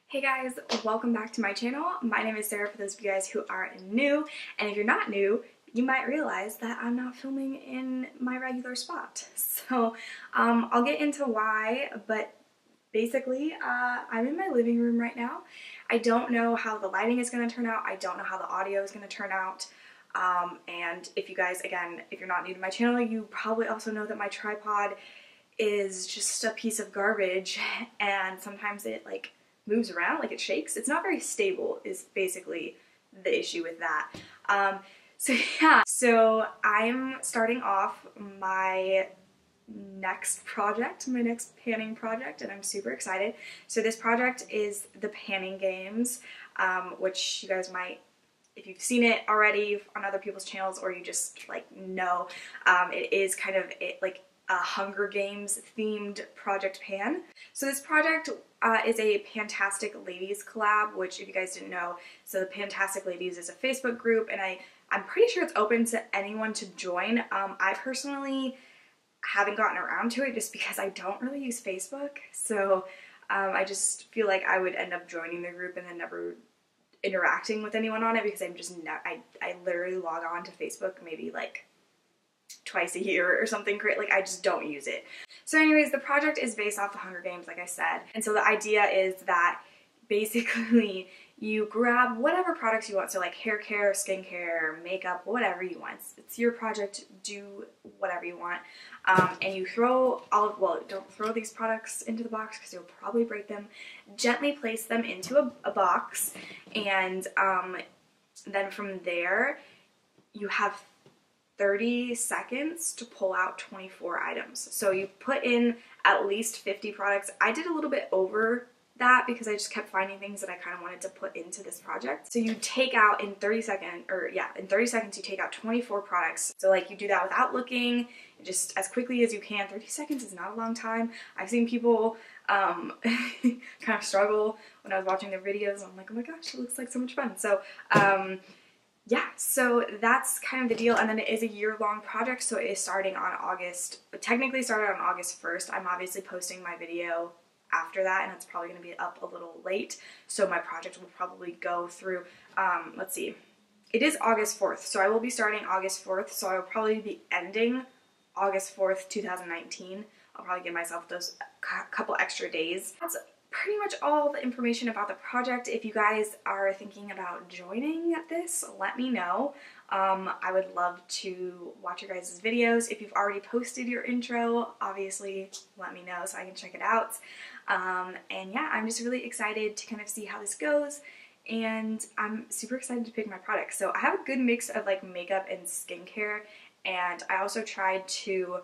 Hey guys, welcome back to my channel. My name is Sarah for those of you guys who are new, and if you're not new, you might realize that I'm not filming in my regular spot. So I'll get into why, but basically I'm in my living room right now. I don't know how the lighting is going to turn out. I don't know how the audio is going to turn out. And if you guys, again, if you're not new to my channel, you probably also know that my tripod is just a piece of garbage, and sometimes it like moves around, like it shakes. It's not very stable is basically the issue with that. So I'm starting off my next project, my next panning project, and I'm super excited. So this project is the panning games, which you guys might, if you've seen it already on other people's channels or you just like know, it is kind of like a Hunger Games themed project pan. So this project is a Fantastic Ladies collab, which if you guys didn't know, so the Fantastic Ladies is a Facebook group, and I'm pretty sure it's open to anyone to join. I personally haven't gotten around to it just because I don't really use Facebook, so I just feel like I would end up joining the group and then never interacting with anyone on it because I'm just not, I literally log on to Facebook maybe like twice a year or something great. Like I just don't use it. So anyways, the project is based off the Hunger Games, like I said. And so the idea is that basically you grab whatever products you want. So like hair care, skincare, makeup, whatever you want. It's your project, do whatever you want. And you throw well, don't throw these products into the box because you'll probably break them. Gently place them into a box, and then from there you have 30 seconds to pull out 24 items. So you put in at least 50 products. I did a little bit over that because I just kept finding things that I kind of wanted to put into this project. So you take out in 30 seconds you take out 24 products. So like you do that without looking, just as quickly as you can. 30 seconds is not a long time. I've seen people kind of struggle when I was watching their videos. I'm like, oh my gosh, it looks like so much fun. So yeah, so that's kind of the deal, and then it is a year-long project, so it is starting on technically started on August 1st. I'm obviously posting my video after that, and it's probably going to be up a little late, so my project will probably go through, let's see, it is August 4th, so I will be starting August 4th, so I will probably be ending August 4th, 2019. I'll probably give myself those couple extra days. That's pretty much all the information about the project. If you guys are thinking about joining this, let me know. I would love to watch your guys' videos. If you've already posted your intro, obviously let me know so I can check it out. And yeah, I'm just really excited to kind of see how this goes, and I'm super excited to pick my products. So I have a good mix of like makeup and skincare, and I also tried to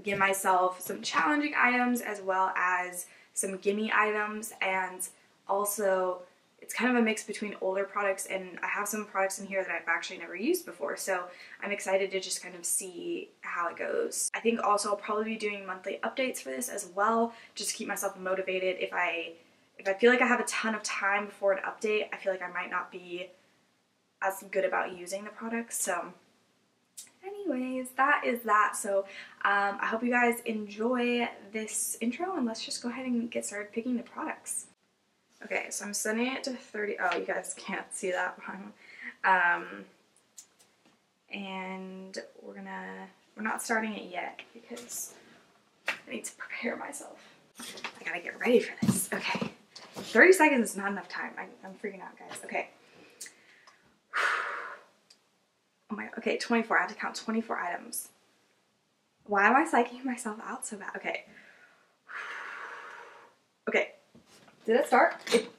give myself some challenging items as well as some gimme items, and also it's kind of a mix between older products, and I have some products in here that I've actually never used before, so I'm excited to just kind of see how it goes. I think also I'll probably be doing monthly updates for this as well, just to keep myself motivated. If I feel like I have a ton of time before an update, I feel like I might not be as good about using the products. So anyways, that is that. So I hope you guys enjoy this intro, and let's just go ahead and get started picking the products. Okay, so I'm setting it to 30. Oh, you guys can't see that behind me. And we're not starting it yet because I need to prepare myself. I gotta get ready for this. Okay, 30 seconds is not enough time. I'm freaking out, guys. Okay. Oh my god, okay, 24. I have to count 24 items. Why am I psyching myself out so bad? Okay. Okay. Did it start?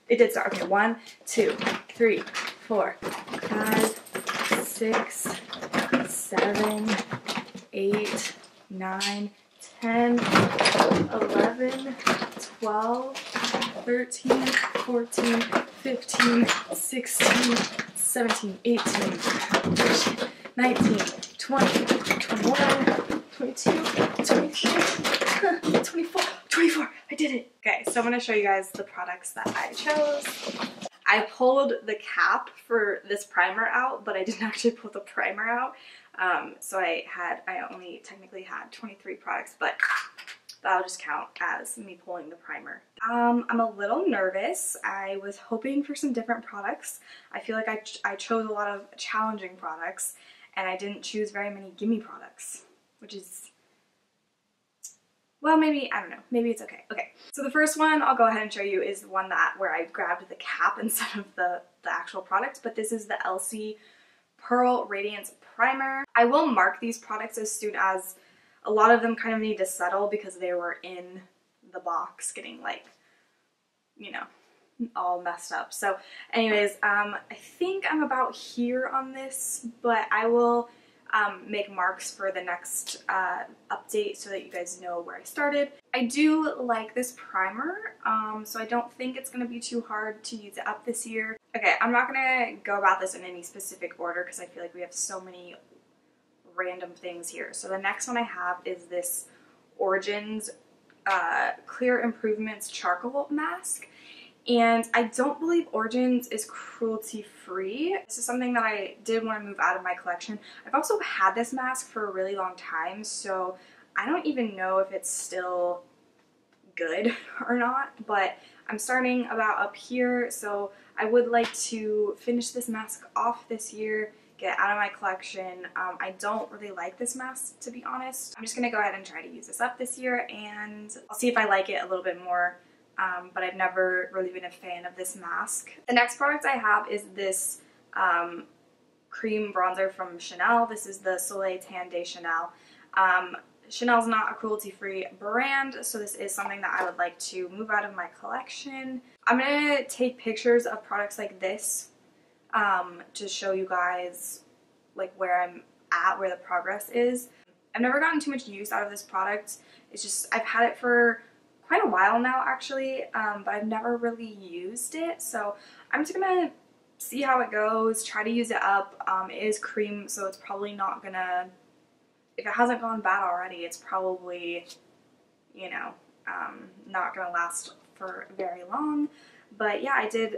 It did start. Okay, 1, 2, 3, 4, 5, 6, 7, 8, 9, 10, 11, 12, 13, 14, 15, 16, 17, 18, 19, 20, 21, 22, 23, 24, 24. I did it. Okay, so I'm going to show you guys the products that I chose. I pulled the cap for this primer out, but I didn't actually pull the primer out. So I only technically had 23 products, but that'll just count as me pulling the primer. I'm a little nervous. I was hoping for some different products. I feel like I chose a lot of challenging products and I didn't choose very many gimme products, which is, well, maybe, I don't know, maybe it's okay. Okay, so the first one I'll go ahead and show you is the one where I grabbed the cap instead of the actual product, but this is the Elcie Pearl Radiance Primer. I will mark these products as soon as a lot of them kind of need to settle because they were in the box getting like, you know, all messed up. So anyways, I think I'm about here on this, but I will make marks for the next update so that you guys know where I started. I do like this primer, so I don't think it's going to be too hard to use it up this year. Okay, I'm not going to go about this in any specific order because I feel like we have so many random things here. So the next one I have is this Origins Clear Improvements Charcoal Mask. And I don't believe Origins is cruelty free. This is something that I did want to move out of my collection. I've also had this mask for a really long time, so I don't even know if it's still good or not, but I'm starting about up here, so I would like to finish this mask off this year, get out of my collection. I don't really like this mask, to be honest. I'm just going to go ahead and try to use this up this year, and I'll see if I like it a little bit more. But I've never really been a fan of this mask. The next product I have is this cream bronzer from Chanel. This is the Soleil Tan de Chanel. Chanel's not a cruelty-free brand, so this is something that I would like to move out of my collection. I'm going to take pictures of products like this to show you guys like where I'm at, where the progress is. I've never gotten too much use out of this product. It's just, I've had it for quite a while now actually, but I've never really used it, so I'm just gonna see how it goes, try to use it up. It is cream, so it's probably not gonna, if it hasn't gone bad already, it's probably, you know, not gonna last for very long. But yeah, I did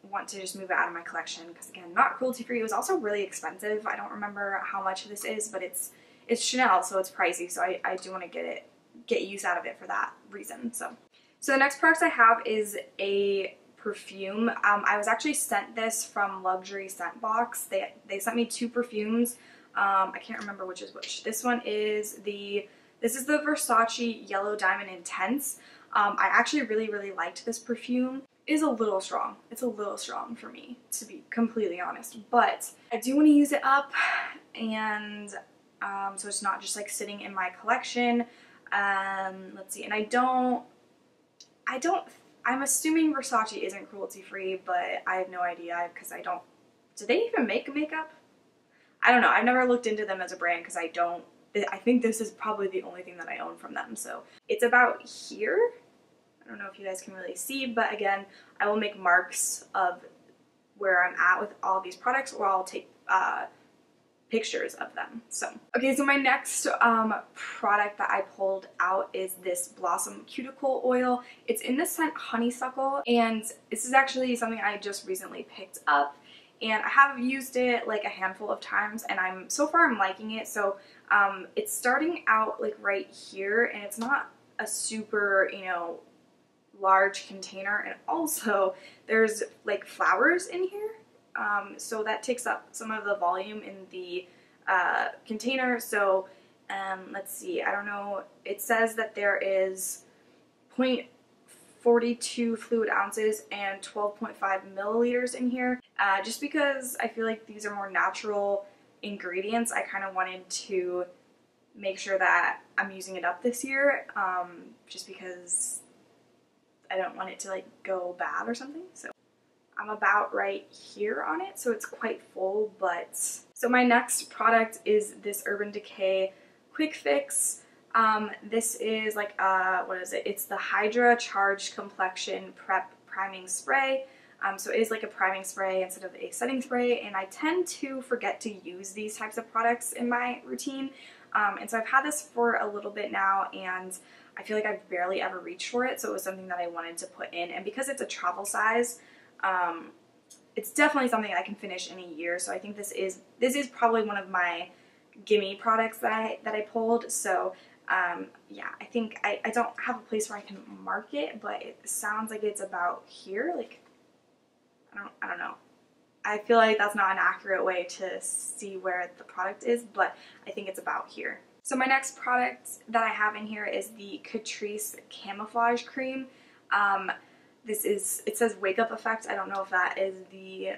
want to just move it out of my collection because, again, not cruelty free. It was also really expensive. I don't remember how much this is, but it's Chanel, so it's pricey, so I do want to get use out of it for that reason. So the next product I have is a perfume. I was actually sent this from Luxury Scent Box. They sent me 2 perfumes. I can't remember which is which. This one is this is the Versace Yellow Diamond Intense. I actually really liked this perfume. It is a little strong. It's a little strong for me, to be completely honest, but I do want to use it up, and so it's not just like sitting in my collection. Let's see, and I'm assuming Versace isn't cruelty free, but I have no idea because do they even make makeup? I don't know. I've never looked into them as a brand because I think this is probably the only thing that I own from them. So it's about here. I don't know if you guys can really see, but again, I will make marks of where I'm at with all these products, or I'll take pictures of them. So okay, so my next product that I pulled out is this Blossom Cuticle Oil. It's in the scent Honeysuckle, and this is actually something I just recently picked up, and I have used it like a handful of times, and so far I'm liking it. So it's starting out like right here, and it's not a super, you know, large container, and also there's like flowers in here. So that takes up some of the volume in the container. So let's see, I don't know, it says that there is 0.42 fluid ounces and 12.5 milliliters in here. Just because I feel like these are more natural ingredients, I kind of wanted to make sure that I'm using it up this year, just because I don't want it to like go bad or something. So I'm about right here on it, so it's quite full. But so my next product is this Urban Decay Quick Fix. This is like what is it? It's the Hydra Charged Complexion Prep Priming Spray. So it is like a priming spray instead of a setting spray, and I tend to forget to use these types of products in my routine. And so I've had this for a little bit now, and I feel like I've barely ever reached for it, so it was something that I wanted to put in. And because it's a travel size, it's definitely something I can finish in a year. So I think this is probably one of my gimme products that I pulled. So Yeah, I think I don't have a place where I can mark it, but it sounds like it's about here. Like, I don't know. I feel like that's not an accurate way to see where the product is, but I think it's about here. So my next product that I have in here is the Catrice Camouflage Cream. It says Wake Up Effect. I don't know if that is the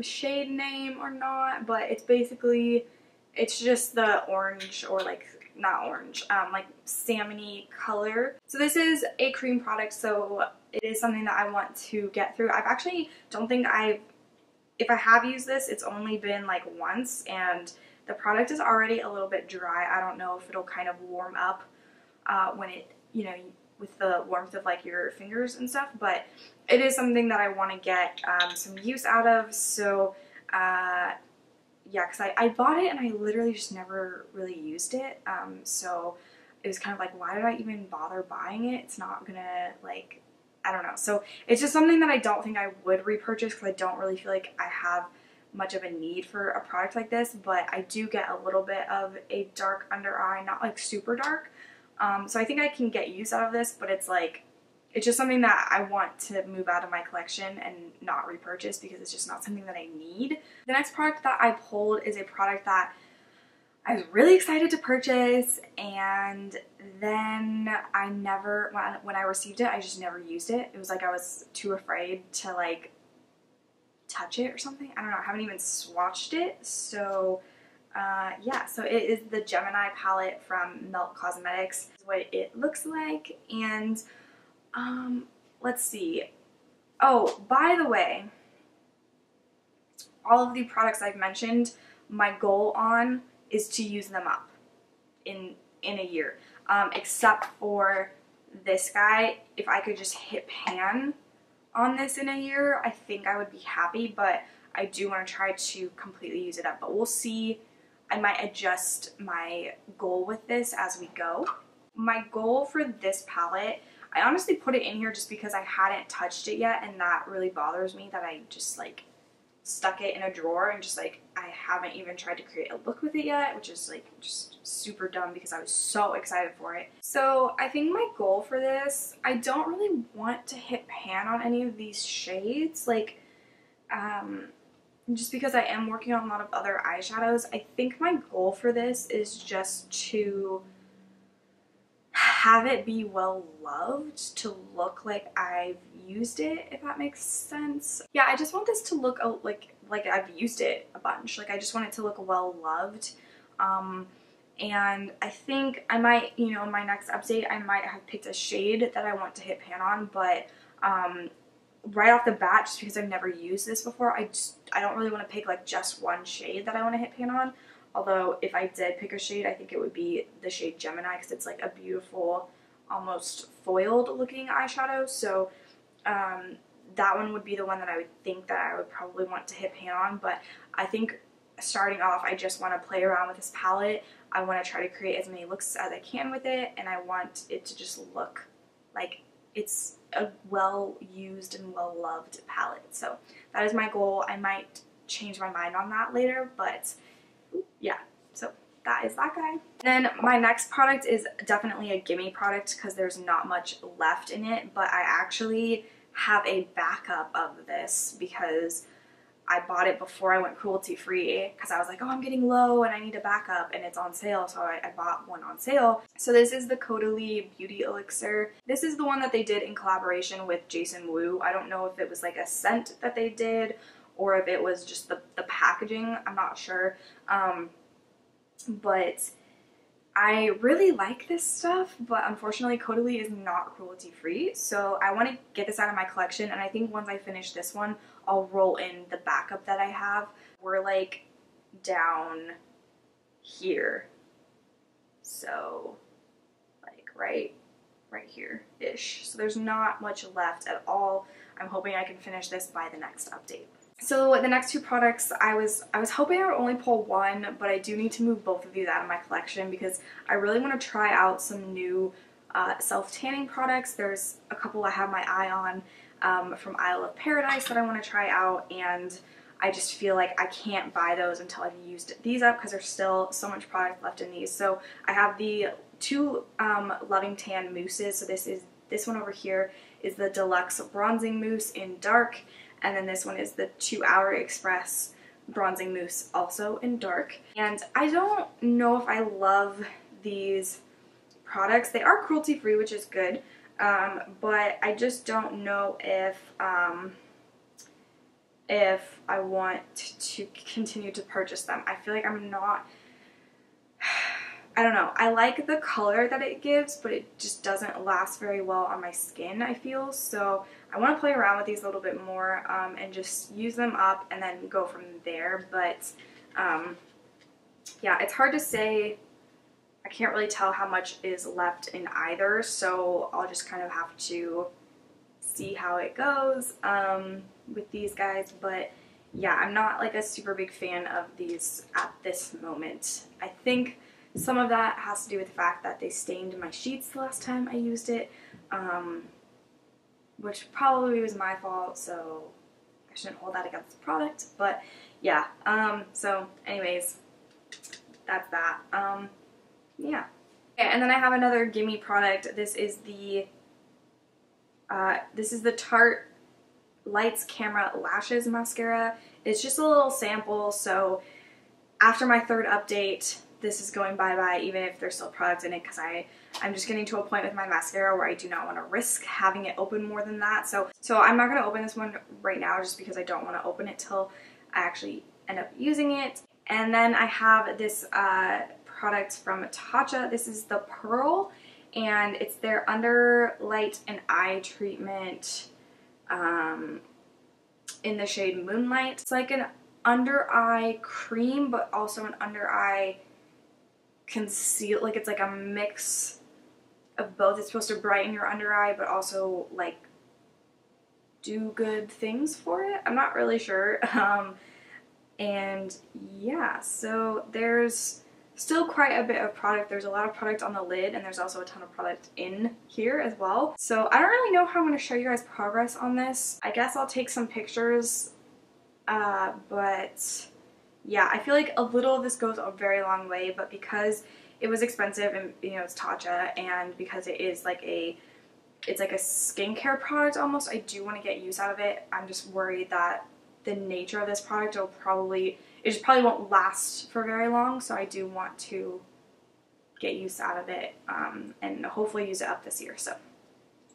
shade name or not, but it's basically, it's just the orange, or like, not orange, like salmon-y color. So this is a cream product, so it is something that I want to get through. I've actually, if I have used this, it's only been like once, and the product is already a little bit dry. I don't know if it'll kind of warm up when it, you know, with the warmth of like your fingers and stuff, but it is something that I want to get some use out of. So yeah, because I bought it and I literally just never really used it, so it was kind of like, why did I even bother buying it? It's not gonna, like, I don't know. So it's just something that I don't think I would repurchase, because I don't really feel like I have much of a need for a product like this, but I do get a little bit of a dark under eye, not like super dark. So I think I can get use out of this, but it's like, it's just something that I want to move out of my collection and not repurchase, because it's just not something that I need. The next product that I pulled is a product that I was really excited to purchase, and then I never, when I received it, I just never used it. It was like I was too afraid to like touch it or something. I don't know. I haven't even swatched it. So yeah, so it is the Gemini palette from Melt Cosmetics. This is what it looks like. And let's see. Oh, by the way, all of the products I've mentioned, my goal on is to use them up in a year. Except for this guy. If I could just hit pan on this in a year, I think I would be happy, but I do want to try to completely use it up. But we'll see. I might adjust my goal with this as we go. My goal for this palette, I honestly put it in here just because I hadn't touched it yet, and that really bothers me that I just like stuck it in a drawer and just like, I haven't even tried to create a look with it yet, which is like just super dumb because I was so excited for it. So I think my goal for this, I don't really want to hit pan on any of these shades, like just because I am working on a lot of other eyeshadows. I think my goal for this is just to have it be well loved, to look like I've used it, if that makes sense. Yeah, I just want this to look like I've used it a bunch. Like, I just want it to look well loved. And I think I might, you know, in my next update, I might have picked a shade that I want to hit pan on, but right off the bat, just because I've never used this before, I don't really want to pick like just one shade that I want to hit pan on. Although if I did pick a shade, I think it would be the shade Gemini, because it's like a beautiful, almost foiled looking eyeshadow. So that one would be the one that I would think that I would probably want to hit pan on. But I think starting off, I just want to play around with this palette. I want to try to create as many looks as I can with it, and I want it to just look like it's a well-used and well-loved palette. So that is my goal. I might change my mind on that later, but yeah, so that is that guy. Then my next product is definitely a gimme product because there's not much left in it, but I actually have a backup of this because I bought it before I went cruelty-free, because I was like, oh, I'm getting low and I need a backup and it's on sale, so I bought one on sale. So this is the Caudalie Beauty Elixir. This is the one that they did in collaboration with Jason Wu. I don't know if it was like a scent that they did or if it was just the packaging. I'm not sure. But I really like this stuff, but unfortunately Caudalie is not cruelty-free, so I want to get this out of my collection, and I think once I finish this one, I'll roll in the backup that I have. We're like down here, so like right here-ish. So there's not much left at all. I'm hoping I can finish this by the next update. So the next two products, I was hoping I would only pull one, but I do need to move both of these out of my collection because I really want to try out some new self-tanning products. There's a couple I have my eye on from Isle of Paradise that I want to try out, and I just feel like I can't buy those until I've used these up because there's still so much product left in these. So I have the two Loving Tan mousses. So this one over here is the Deluxe Bronzing Mousse in dark, and then this one is the 2 Hour Express Bronzing Mousse, also in dark. And I don't know if I love these products. They are cruelty free, which is good, but I just don't know if I want to continue to purchase them. I feel like I'm not, I don't know. I like the color that it gives, but it just doesn't last very well on my skin, I feel. So I want to play around with these a little bit more and just use them up and then go from there. But yeah, it's hard to say. I can't really tell how much is left in either, so I'll just kind of have to see how it goes with these guys. But yeah, I'm not like a super big fan of these at this moment. I think some of that has to do with the fact that they stained my sheets the last time I used it, which probably was my fault, so I shouldn't hold that against the product. But yeah, so anyways, that's that. Yeah. Okay, and then I have another gimme product. This is the Tarte Lights Camera Lashes Mascara. It's just a little sample, so after my 3rd update, this is going bye-bye, even if there's still products in it, because I'm just getting to a point with my mascara where I do not want to risk having it open more than that. So I'm not going to open this one right now just because I don't want to open it till I actually end up using it. And then I have this product from Tatcha. This is the Pearl, and it's their Under Light and Eye Treatment in the shade Moonlight. It's like an under eye cream, but also an under eye conceal, like it's like a mix of both. It's supposed to brighten your under eye, but also like do good things for it. I'm not really sure. And yeah, so there's still quite a bit of product. There's a lot of product on the lid, and there's also a ton of product in here as well. So I don't really know how I'm going to show you guys progress on this. I guess I'll take some pictures, but yeah, I feel like a little of this goes a very long way, but because it was expensive and, you know, it's Tatcha, and because it is like it's like a skincare product almost, I do want to get use out of it. I'm just worried that the nature of this product it just probably won't last for very long, so I do want to get use out of it and hopefully use it up this year. So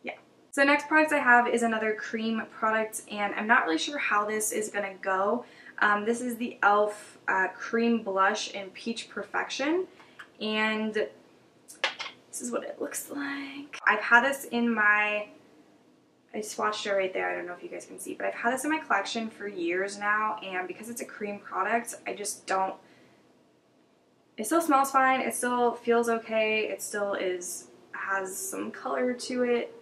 yeah. So the next product I have is another cream product, and I'm not really sure how this is gonna go. This is the e.l.f. Cream Blush in Peach Perfection, and this is what it looks like. I've had this in my, I swatched it right there, I don't know if you guys can see, but I've had this in my collection for years now, and because it's a cream product, I just don't, it still smells fine, it still feels okay, it still has some color to it,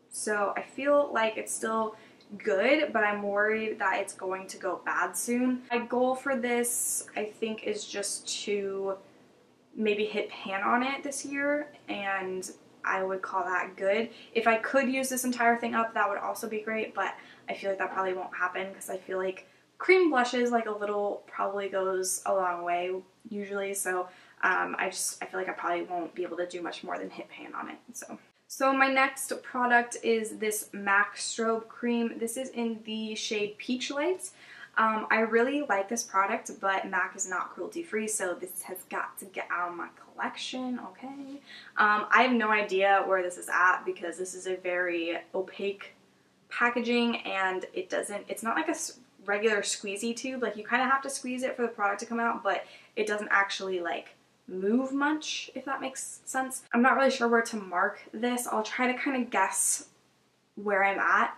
so I feel like it's still good, but I'm worried that it's going to go bad soon. My goal for this, I think, is just to maybe hit pan on it this year, and I would call that good. If I could use this entire thing up, that would also be great, but I feel like that probably won't happen because I feel like cream blushes, like a little probably goes a long way usually, so I feel like I probably won't be able to do much more than hit pan on it. So my next product is this MAC Strobe cream. This is in the shade Peachlite. I really like this product, but MAC is not cruelty free, so this has got to get out of my collection, okay? I have no idea where this is at because this is a very opaque packaging, and it's not like a regular squeezy tube. Like, you kind of have to squeeze it for the product to come out, but it doesn't actually like move much, if that makes sense. I'm not really sure where to mark this. I'll try to kind of guess where I'm at.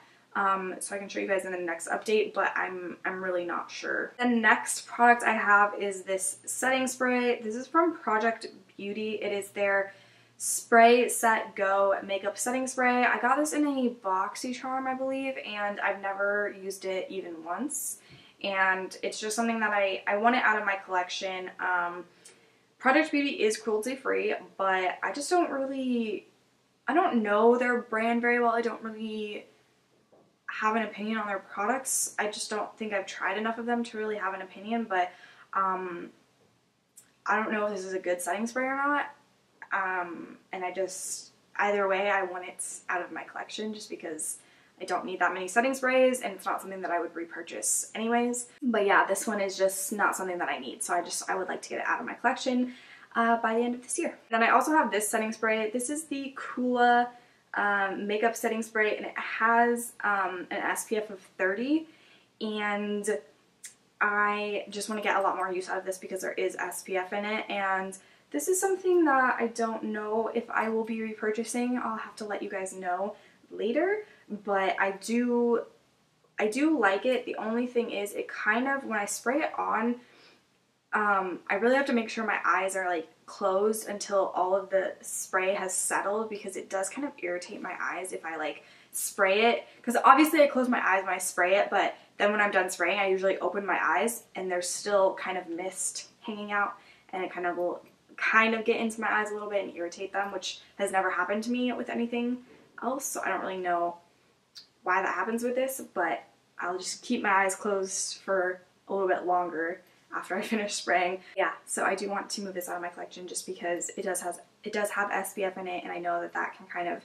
So I can show you guys in the next update, but I'm really not sure. The next product I have is this setting spray. This is from Project Beauty. It is their Spray Set Go makeup setting spray. I got this in a BoxyCharm, I believe, and I've never used it even once. And it's just something that I want it out of my collection. Project Beauty is cruelty free, but I just don't know their brand very well. I don't really have an opinion on their products. I just don't think I've tried enough of them to really have an opinion, but I don't know if this is a good setting spray or not. and I just, either way, I want it out of my collection just because I don't need that many setting sprays and it's not something that I would repurchase anyways. But yeah, this one is just not something that I need, so I would like to get it out of my collection by the end of this year. Then I also have this setting spray. This is the Coola makeup setting spray, and it has an SPF of 30, and I just want to get a lot more use out of this because there is SPF in it, and this is something that I don't know if I will be repurchasing. I'll have to let you guys know later, but I do like it. The only thing is it kind of, when I spray it on, I really have to make sure my eyes are like closed until all of the spray has settled, because it does kind of irritate my eyes if I like spray it, because obviously I close my eyes when I spray it, but then when I'm done spraying I usually open my eyes and there's still kind of mist hanging out, and it kind of will get into my eyes a little bit and irritate them, which has never happened to me with anything else, so I don't really know why that happens with this, but I'll just keep my eyes closed for a little bit longer after I finish spraying. Yeah, so I do want to move this out of my collection just because it does have SPF in it, and I know that that can kind of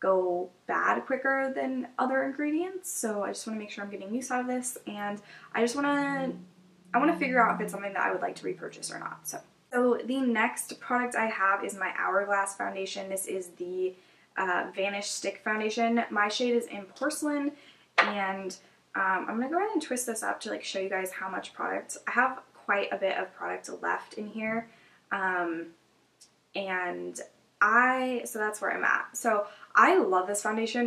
go bad quicker than other ingredients, so I just want to make sure I'm getting use out of this, and I want to figure out if it's something that I would like to repurchase or not. So the next product I have is my Hourglass foundation. This is the Vanish Stick Foundation. My shade is in Porcelain, and I'm going to go ahead and twist this up to like show you guys how much product. I have quite a bit of product left in here, and so that's where I'm at. So I love this foundation.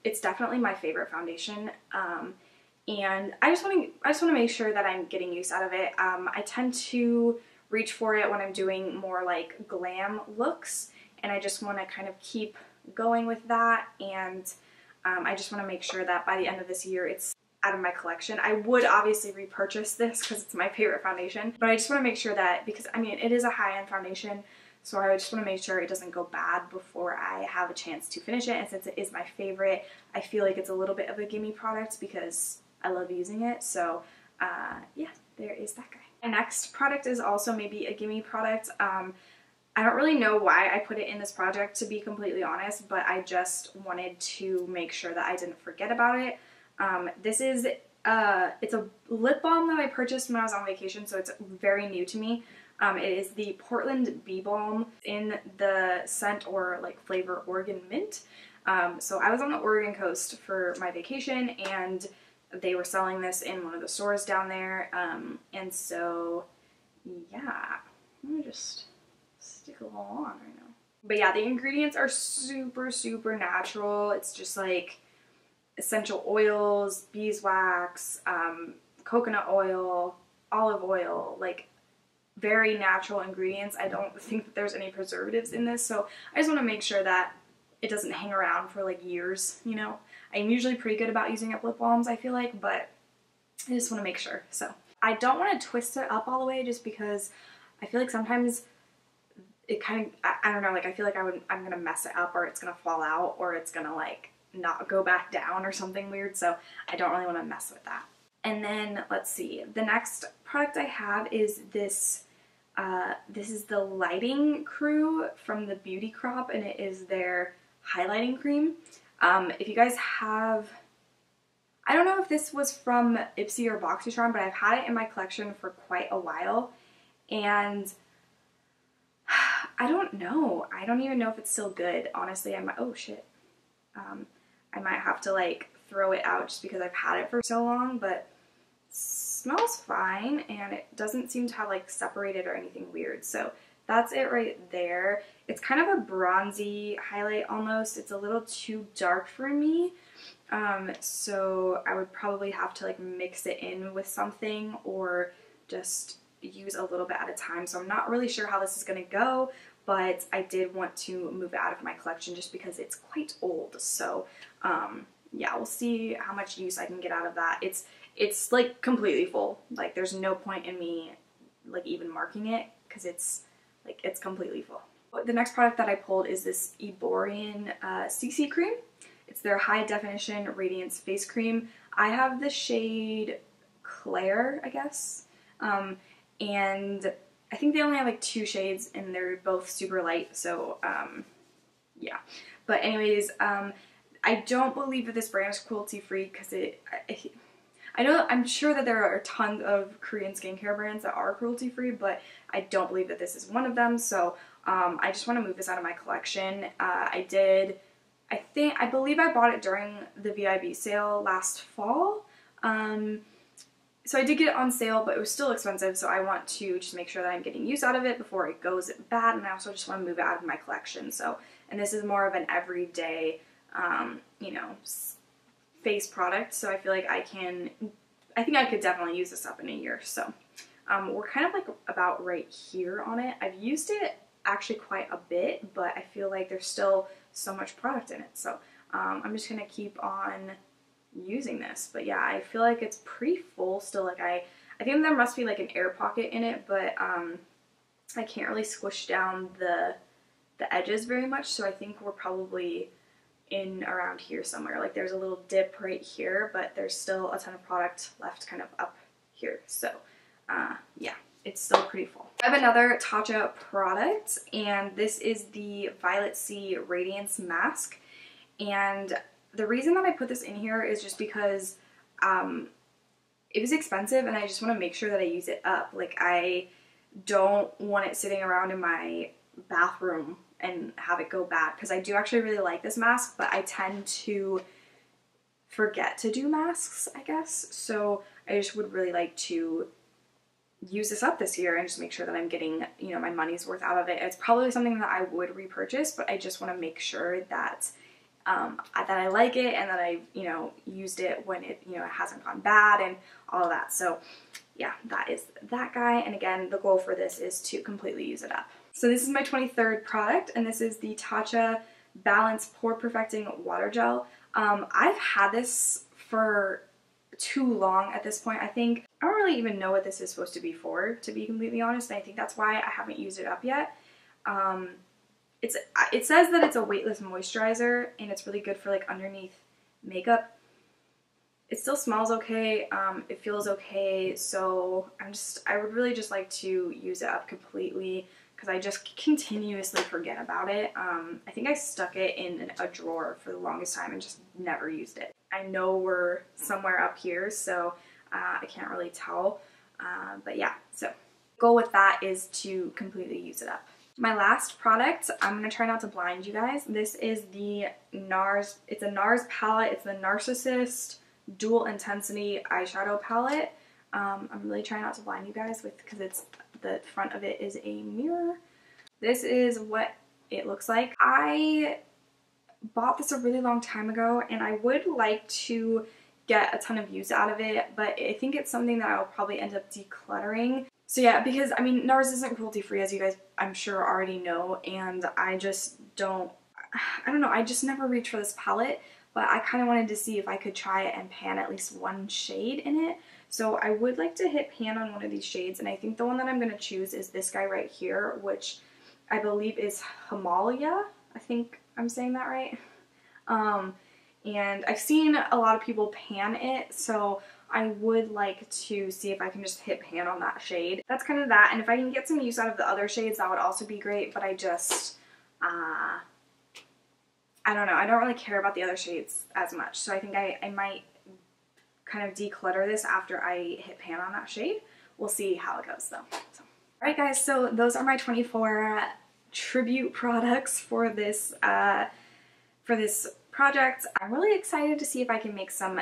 It's definitely my favorite foundation, and I just want to make sure that I'm getting use out of it. I tend to reach for it when I'm doing more like glam looks, and I just want to kind of keep going with that, and I just want to make sure that by the end of this year it's out of my collection. I would obviously repurchase this because it's my favorite foundation, but I just want to make sure that, because I mean it is a high-end foundation, so I just want to make sure it doesn't go bad before I have a chance to finish it, and since it is my favorite, I feel like it's a little bit of a gimme product because I love using it, so yeah, there is that guy. My next product is also maybe a gimme product. I don't really know why I put it in this project, to be completely honest, but I just wanted to make sure that I didn't forget about it. This is, it's a lip balm that I purchased when I was on vacation, so it's very new to me. It is the Portland Bee Balm in the scent or like flavor Oregon Mint. So I was on the Oregon coast for my vacation, and they were selling this in one of the stores down there, and so yeah, let me just stick a little on right now. But yeah, the ingredients are super natural. It's just like essential oils, beeswax, coconut oil, olive oil, like very natural ingredients. I don't think that there's any preservatives in this, so I just want to make sure that it doesn't hang around for like years, you know. I'm usually pretty good about using up lip balms, I feel like, but I just want to make sure. So I don't want to twist it up all the way just because I feel like sometimes it kind of, I don't know, like I feel like I'm gonna mess it up, or it's gonna fall out, or it's gonna like not go back down or something weird, so I don't really want to mess with that. And then let's see, the next product I have is this. This is the Lighting Crew from the Beauty Crop, and it is their highlighting cream. If you guys have, I don't know if this was from Elcie or BoxyCharm, but I've had it in my collection for quite a while, and I don't know. I don't even know if it's still good. Honestly, I might, oh shit. I might have to like throw it out just because I've had it for so long, but it smells fine, and it doesn't seem to have like separated or anything weird. So that's it right there. It's kind of a bronzy highlight almost. It's a little too dark for me. So I would probably have to like mix it in with something or just use a little bit at a time. So I'm not really sure how this is going to go, but I did want to move it out of my collection just because it's quite old. So yeah, we'll see how much use I can get out of that. It's like completely full. Like there's no point in me like even marking it because it's completely full. The next product that I pulled is this Erborian CC cream. It's their high definition Radiance face cream. I have the shade Claire, I guess. And I think they only have like 2 shades and they're both super light, so yeah. But anyways, I don't believe that this brand is cruelty free because I'm sure that there are tons of Korean skincare brands that are cruelty free, but I don't believe that this is one of them, so I just want to move this out of my collection. I believe I bought it during the VIB sale last fall. So I did get it on sale, but it was still expensive, so I want to just make sure that I'm getting use out of it before it goes bad, and I also just want to move it out of my collection. So, and this is more of an everyday, you know, face product, so I feel like I think I could definitely use this up in a year. So, we're kind of like about right here on it. I've used it actually quite a bit, but I feel like there's still so much product in it, so I'm just gonna keep on using this. But yeah, I feel like it's pretty full still. Like I think there must be like an air pocket in it, but I can't really squish down the edges very much, so I think we're probably in around here somewhere. Like there's a little dip right here, but there's still a ton of product left kind of up here, so yeah, it's still pretty full. I have another Tatcha product, and this is the Violet Sea Radiance Mask, and the reason that I put this in here is just because it was expensive and I just want to make sure that I use it up. Like I don't want it sitting around in my bathroom and have it go bad, because I do actually really like this mask, but I tend to forget to do masks, I guess. So I just would really like to use this up this year and just make sure that I'm getting, you know, my money's worth out of it. It's probably something that I would repurchase, but I just want to make sure that that I like it and that I've, you know, used it when it, you know, it hasn't gone bad and all of that. So yeah, that is that guy. And again, the goal for this is to completely use it up. So this is my 23rd product, and this is the Tatcha Balance Pore Perfecting Water Gel. I've had this for too long at this point. I don't really even know what this is supposed to be for, to be completely honest, and I think that's why I haven't used it up yet. It says that it's a weightless moisturizer and it's really good for like underneath makeup. It still smells okay, it feels okay, so I would really just like to use it up completely because I just continuously forget about it. I think I stuck it in a drawer for the longest time and just never used it. I know we're somewhere up here, so I can't really tell, but yeah, so the goal with that is to completely use it up. My last product, I'm going to try not to blind you guys. This is the NARS, it's a NARS palette. It's the Narcissist Dual Intensity Eyeshadow Palette. I'm really trying not to blind you guys because the front of it is a mirror. This is what it looks like. I bought this a really long time ago and I would like to get a ton of use out of it, but I think it's something that I'll probably end up decluttering. So yeah, because I mean, NARS isn't cruelty free, as you guys I'm sure already know, and I don't know, I just never reached for this palette, but I kind of wanted to see if I could try it and pan at least one shade in it. So I would like to hit pan on one of these shades, and I think the one that I'm going to choose is this guy right here, which I believe is Himalaya. I think I'm saying that right. And I've seen a lot of people pan it, so I would like to see if I can just hit pan on that shade. That's kind of that, and if I can get some use out of the other shades, that would also be great, but I just, I don't know, I don't really care about the other shades as much, so I think I might kind of declutter this after I hit pan on that shade. We'll see how it goes though. So. Alright guys, so those are my 24 tribute products for this project. I'm really excited to see if I can make some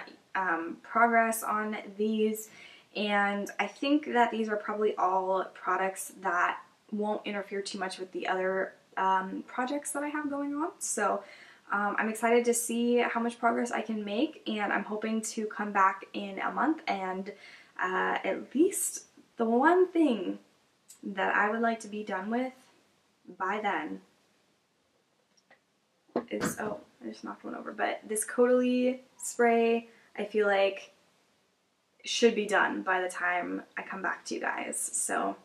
progress on these, and I think that these are probably all products that won't interfere too much with the other projects that I have going on. So I'm excited to see how much progress I can make, and I'm hoping to come back in a month and at least the one thing that I would like to be done with by then is, oh, I just knocked one over, but this Caudalie spray I feel like should be done by the time I come back to you guys. So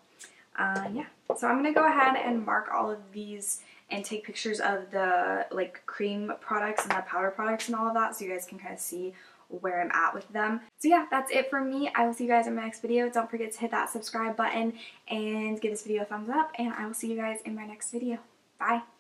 yeah, so I'm gonna go ahead and mark all of these and take pictures of the like cream products and the powder products and all of that, so you guys can kind of see where I'm at with them. So yeah, that's it for me. I will see you guys in my next video. Don't forget to hit that subscribe button and give this video a thumbs up, and I will see you guys in my next video. Bye!